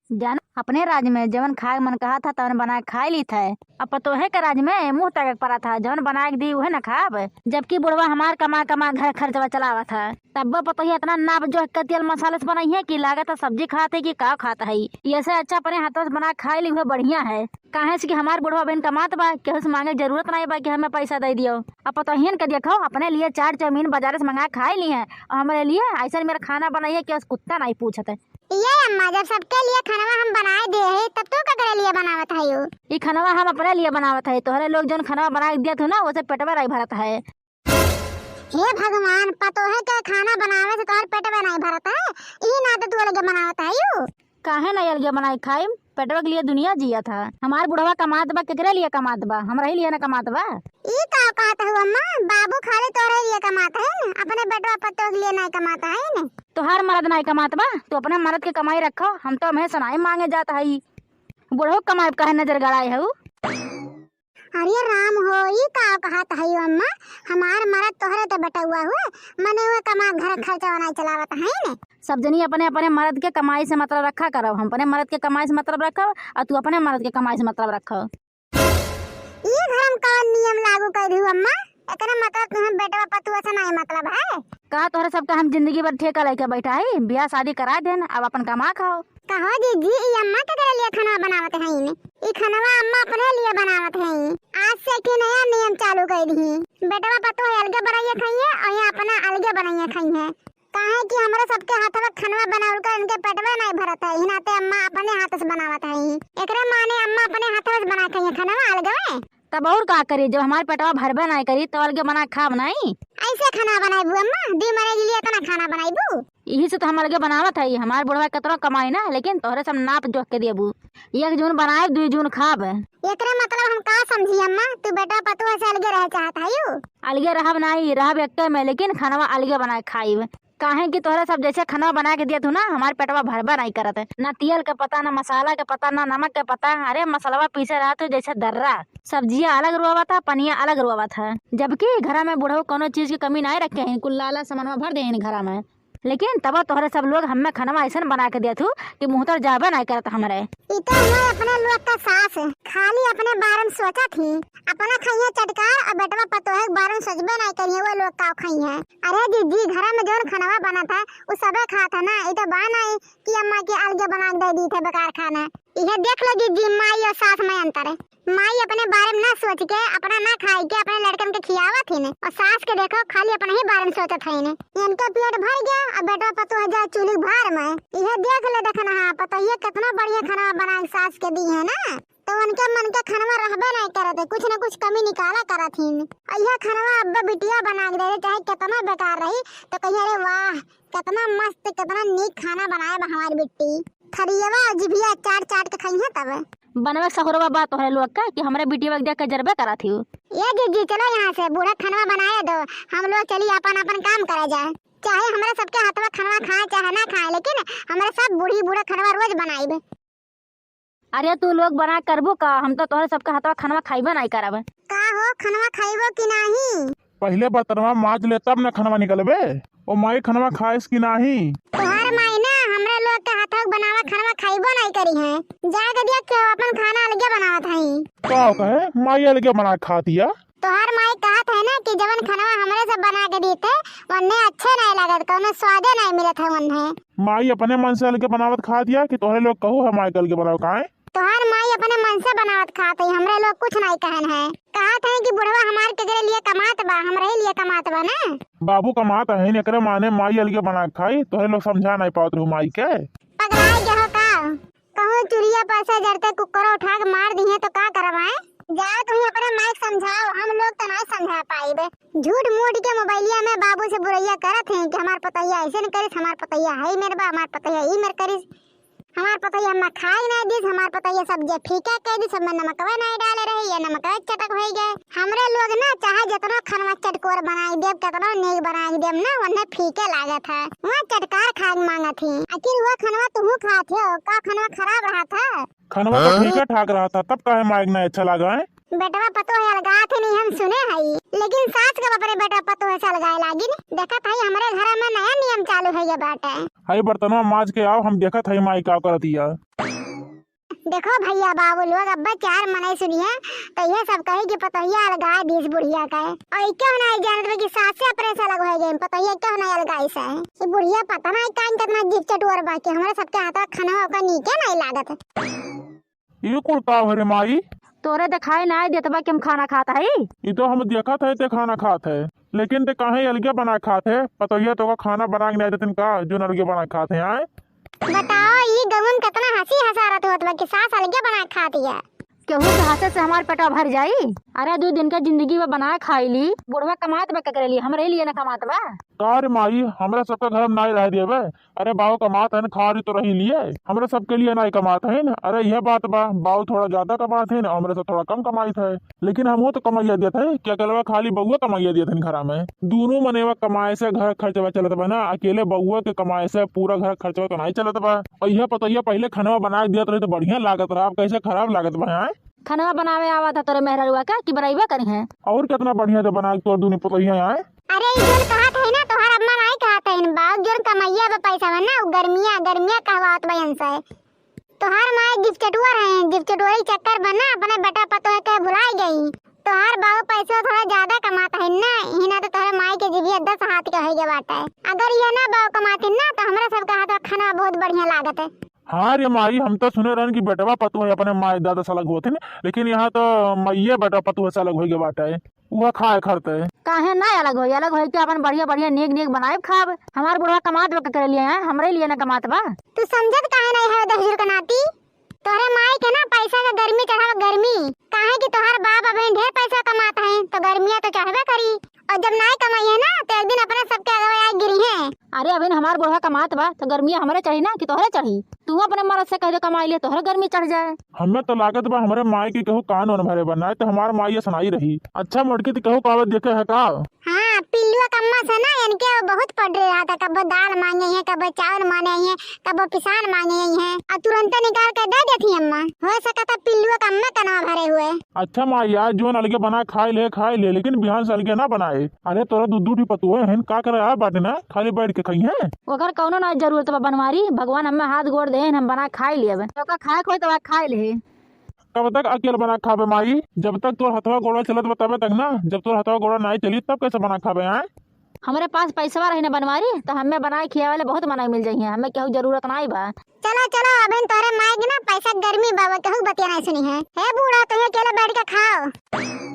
जान अपने राज में जवन खाए मन कहा था तवन बना के खाई ली था। अब पतोहे के राज में मुंह तक पड़ा था, जवन बना के दी उहे न खाब। जबकि बुढ़वा हमार कमा कमा घर खर्चवा चलावा था। तब पतोही इतना नाप जो है तेल मसाले से बनाई है कि लागत सब्जी खाते कि का खाता है। ये से अच्छा अपने हाथों से बना खाई ली हुए बढ़िया है। काहे से कि हमार बुढ़वा बहन कमात बा, केहू से मांगे जरूरत नहीं बा कि हमें पैसा दे दियो। अब पतोहियन के देखो अपने लिए 4 चाउमीन बाजार से मंगा खाई ली है और हमारे लिए ऐसा मेरा खाना बनाइए कि कुत्ता नहीं पूछते। ये अम्मा जब सबके लिए खाना हम बनाए दे है तब तो ककरे लिए बनावत है यो? ये खाना हम अपने लिए बनावत है, तोहरे लोग जो खाना बना के दिया थे ना वैसे पेटवा नहीं भरत है। हे भगवान, पतोहे के खाना बनावे से तोहर पेटवा नहीं भरत है, ई ना तो तू अलग बनावत है यो? काहे नहीं अलगे बनाई खाई, पेटवा के लिए दुनिया जिया था। हमार बुढ़वा कमात बा, केकरे लिए कमात बा, हमरा ही लिए ना कमात बा। ई का कहत है अम्मा, बाबू खाली तोरे लिए कमाता है, अपने बेटवा पतो के लिए नहीं कमाता है ने? तोहार मर्द नहीं कमात बा, तो अपने मर्द के कमाई रखो, हम तो हमेशा नहीं मांगे जाता है। बुढ़ो कमाई काहे नजर गड़ाए है। अरे राम हो, ई का कहत है अम्मा, हमार मर्द तोहरे तो बेटा हुआ मने हुए कमा घर खर्चा नहीं चलावत है ने? सब जनी अपने अपने मर्द के कमाई से मतलब रखा करो, हम अपने मर्द के कमाई से मतलब रखो और तू अपने मर्द के कमाई से मतलब रखो। ये घर में कौन नियम लागू कर दी अम्मा? एकरा मतलब तुम बेटवा पतुआ से नहीं मतलब है? कहा तोहरे सबका हम जिंदगी भर ठेका लेके बैठा है, ब्याह शादी करा देन, अब अपन कमा खाओ। कहो दीदी, ई अम्मा के लिए खाना बनावत है ने? ई खाना अम्मा अपने लिए बनावत है। आज से के नया नियम चालू कर दी, बेटवा पतुआ अलगे बनाइए खाइए और ये अपना अलगे बनाइए खाइए। काहे कि हमरा सबके हाथ में खाना बनावल कर इनके पेटवा नहीं भरत है, हिनाते अम्मा अपने हाथ से बनावत है। एकरा माने अम्मा अपने हाथ से बना खाइए खाना अलगे। तब और का करी, जब हमारे पेटवा भरबे नहीं करी तो अलगे बना खाब नहीं। ऐसे खाना बनाईबू अम्मा, दी मरे के लिए इतना खाना बनाईबू? यही से तो हम अलगे बनावत है। हमारे बुढ़वा कतरो कमाई ना, लेकिन तोहरे सब नाप जोख के देबू, 1 जून बनाए 2 जून खाब। एकरा मतलब हम का समझी अम्मा, तू बेटा पतुआ से अलगे रह चाहत है यो? अलगे रहब नहीं, रहब एकटे में, लेकिन खाना अलगे बनाए खाइब। काहे कि तोहरा सब जैसे खाना बना के दिया तू ना, हमारे पेटवा भरबा नहीं करत है। ना तेल का पता, ना मसाला का पता, ना नमक का पता। अरे मसाला पीसे रहा तो जैसे दर्रा, सब्जियां अलग रुआ था, पनिया अलग रुआ था। जबकि घर में बुढ़ऊ कोनो चीज की कमी नहीं रखे हैं, कुल लाला सामान भर दे घर में। लेकिन तब तोहरे सब लोग हमें खाना ऐसा बना के दिया तू कि मुँह तर जाबे नहीं करता हमारे। अपने लोग का सास खाली अपने बारे में सोचा थी, अपना खाइए चटकार और बेटवा पतोहे के बारे में सोचबे नहीं करिए वो लोग का खाइए। अरे दीदी, घर में जो खाना बना था वो सबे खा था ना, ये तो बा नहीं कि अम्मा के अलगे बना के दे दी थे बेकार खाना। यह देख लो दीदी, माई और सास में अंतर है। माई अपने बारे में ना सोच के, अपना ना खाई के अपने लड़कन के खियावा थी ने, और सास के देखो खाली अपने ही बारे में सोचत है ने। इनके पेट भर गया और बेटा पतोह जा चूल्ही भार में। यह देख ले देखना, हाँ पतोहिए कितना बढ़िया खाना बना के सास के दी है ना, तो उनके मन के खाना रहबे नहीं करते, कुछ न कुछ कमी निकाला करा थी। यह खाना अब बिटिया बना के दे, चाहे कितना बेकार रही तो कहिए अरे वाह कितना मस्त कितना नीक खाना बनाए हमारी बिट्टी। खरियवा जिभिया चाट चाट के खाई है तब बनवे सहुरवा बात तोहरे लोग का कि हमारे बिटिया देख के जरबे करा थी। ये दीदी चलो यहाँ से बूढ़ा खाना बनाए दो, हम लोग चलिए अपन अपन काम करा जाए। चाहे हमारे सबके हाथ में खाना खाए चाहे ना खाए, लेकिन हमारे सब बूढ़ी बूढ़ा खाना रोज बनाई। अरे तू लोग बना करबो का, हम तो तोहरे सबके हाथ में खाना खाइबे नहीं करब। का हो खाना खाइबो कि नहीं? पहले बर्तनवा माज ले तब न खाना निकलबे। ओ माई खाना खाइस कि नहीं? तोहर माई ना हमरे लोग के हाथ बनावा खाना खाइबो नहीं करी है। जाके देख के अपन खाना अलगे बनावत हई। का कहे माई अलगे बना खातिया? तोहर माई कहत है ना कि जवन खाना हमरे से बना के देते वन्ने अच्छे नहीं लगत, कोनो स्वादे नहीं मिलत है वन्ने। माई अपने मन से अलगे बनावत खा दिया कि तोहरे लोग कहू है माई अलगे बनाओ काहे? तोहर माई अपने मन से बनावत खात है, हमरे लोग कुछ नहीं कहन है। कहत है कि बुढ़वा हमार के लिए कमात बा, हमरे लिए कमात बा ना। बाबू कमात है न, एकरे माने माई अलगे बना खाई, तोहरे लोग समझा नहीं पावत रहू माई के। पगड़ाई जहो का कहूं चुरिया पर से जड़ते कुकर उठा के मार दिए तो का करवाए? जाओ तुम अपने माई समझाओ, हम लोग तो नहीं समझा पाइबे। झूठ मूठ के मोबाइलिया में बाबू से बुरैया करत हैं कि हमार पतैया ऐसे न करिस, हमार पतैया है मेरे बा, हमार पतैया ई मेरे करिस, हमार पतैया हम खाई नहीं दिस, हमार पतैया सब्जी फीका कह दी, सब में नमकवा नहीं डाले रहे, ये नमकवा चटक हो गए। हमरे लोग ना चाहे जितना खाना चटकोर बनाई देव कितना नेक बनाई देव ना, वन्ने फीके लागत है। वहाँ चटकार खाए मांगा थी, आखिर वह खाना तुम खाते हो का? खाना खराब रहा था? खाना तो ठीक ठाक रहा था, तब काहे माई नहीं अच्छा लगा है? बेटवा पतो है अलगा थे नहीं हम सुने हई, लेकिन सास के बापरे बेटा पतो है अलगाए लागिन। देखा था हमारे घर में नया नियम चालू है ये बाटे। हई बर्तनवा माज के आओ, हम देखा था माई का करतिया। देखो भैया बाबू लोग अब्बा चार मनाई सुनिए तो ये सब कहे कि पतोहिया अलगाए 20 बुढ़िया का है और क्यों नहीं जानते कि सास से अपने से अलग हो गए पतोहिया क्यों नहीं अलगाई से है ये बुढ़िया पता नहीं कान कितना जीप चटुअर बाकी हमारे सबके हाथ खाना का नीके नहीं लागत। ये कुर्ता हरे माई तोरे दिखाई नहीं देत बा कि हम खाना खाता है। ये तो हम देखा थे ते खाना खाते है लेकिन ते काहे अलगे बना खाते पतोहिया तो का खाना बना के नहीं देते का जो अलगे बना खाते हैं आए। बताओ ये गवन कितना हंसी हंसारत होत बा कि सास अलगे बना के खाती है। केहू के हाथे से हमार पेटा भर जाई। अरे 2 दिन का जिंदगी में बना खाई ली बुढ़वा कमात बा करे ली हमरे लिए ना कमात बा का रे माई हमरा सबके घर में नहीं रह दिए बे अरे बाऊ कमात है न खा रही तो रही लिए हमरा सबके लिए नहीं कमात है न अरे यह बात बा बाऊ थोड़ा ज्यादा कमात है न हमरे से थोड़ा कम कमाई थे लेकिन हम तो कमाइया देते है क्या कलवा खाली बउआ कमाइया देते घर में दोनों मनेवा कमाए से घर खर्चवा चलत बा ना अकेले बउआ के कमाए से पूरा घर खर्चवा तो नहीं चलत बा और यह पतोहिया पहले खाना बना के दिया तो बढ़िया लागत रहा अब कैसे खराब लागत बा है। खाना बनावे आवा था तोरे मेहररुआ का कि बराइबा करी है और कितना बढ़िया से बना के तोड़ दूनी पतोहिया आए। अरे ये जोन कहत है ना तोहर अम्मा नहीं कहत है बाग जोन कमैया बा पैसा बा ना गर्मिया कहवात बयन से तोहर माए गिफ्ट चटुअर है गिफ्ट चटुअरी चक्कर बना अपने बेटा पतोह के भुलाई गई तोहर बाबू पैसा थोड़ा ज्यादा कमाता है ना हिना तो तोहर माई के जीविया 10 हाथ के होइगे बाटे अगर ये ना बाबू कमाते ना तो हमरा सबका हाथ खाना बहुत बढ़िया लागत है। हाँ रे माई हम तो सुने रहन कि बेटवा पतुआ अपने माई दादा से अलग होते लेकिन यहाँ तो मैये बेटा पतुआ से अलग हो गए बाटे वह खाए खरते काहे ना अलग हो के अपन बढ़िया बढ़िया नेक नेक बनाए खाब हमार बुढ़वा कमात बा करे लिए हैं हमरे लिए ना कमात बा। तू समझत काहे नहीं है दहजूर का नाती तोहरे माई के ना पैसा का गर्मी चढ़ावा गर्मी काहे कि तोहर बाप अबे ढेर पैसा कमाता है तो गर्मियां तो चढ़बे करी और जब नहीं कमाई है ना तो एक दिन अपने सबके आगे गिरी है। अरे अभी हमार बुढ़वा कमात बा तो गर्मियां हमरे चढ़ी ना कि तोहरे चढ़ी तू अपने मर्द से कह दे कमाई ले तोहरे गर्मी चढ़ जाए। हमें तो लागत बा हमारे माई की कहू कान वन भरे बनाए तो हमार माई ये सुनाई रही अच्छा मटकी तो कहू कावत देखे है का। हाँ पिल्लुआ कम्मा से ना इनके बहुत पड़ रहा था कब दाल मांगे हैं कब चावल मांगे हैं कब पिसान मांगे हैं और तुरंत निकाल कर दे देती अम्मा हो सका था पिल्लुआ कम्मा कना भरे हुए। अच्छा माई यार जो अलगे बना खाए ले लेकिन बिहान से अलगे ना बनाए अरे तोरा दूध पतुए हैं का करे आ बाटे ना खाली बैठ के खाई है ओकर कौनो ना जरूरत बा बनवारी भगवान हमें हाथ गोड़ दे हम बना खाई लेब तो खाए खोई तो खाए ले। कब तक अकेले बना खाबे माई जब तक तोर हथवा गोड़ा चलत बा तबे तक ना जब तोर हथवा गोड़ा नहीं चली तब कैसे बना खाबे आए। हमारे पास पैसा रही ना बनवारी तो हमें बनाए खिया वाले बहुत मनाई मिल जाइए हमें केहू जरूरत नहीं बा। चलो चलो अबे तोरे माई के ना पैसा गर्मी बाबा कहू बतिया नहीं सुनी है बूढ़ा तुम अकेले बैठ के खाओ।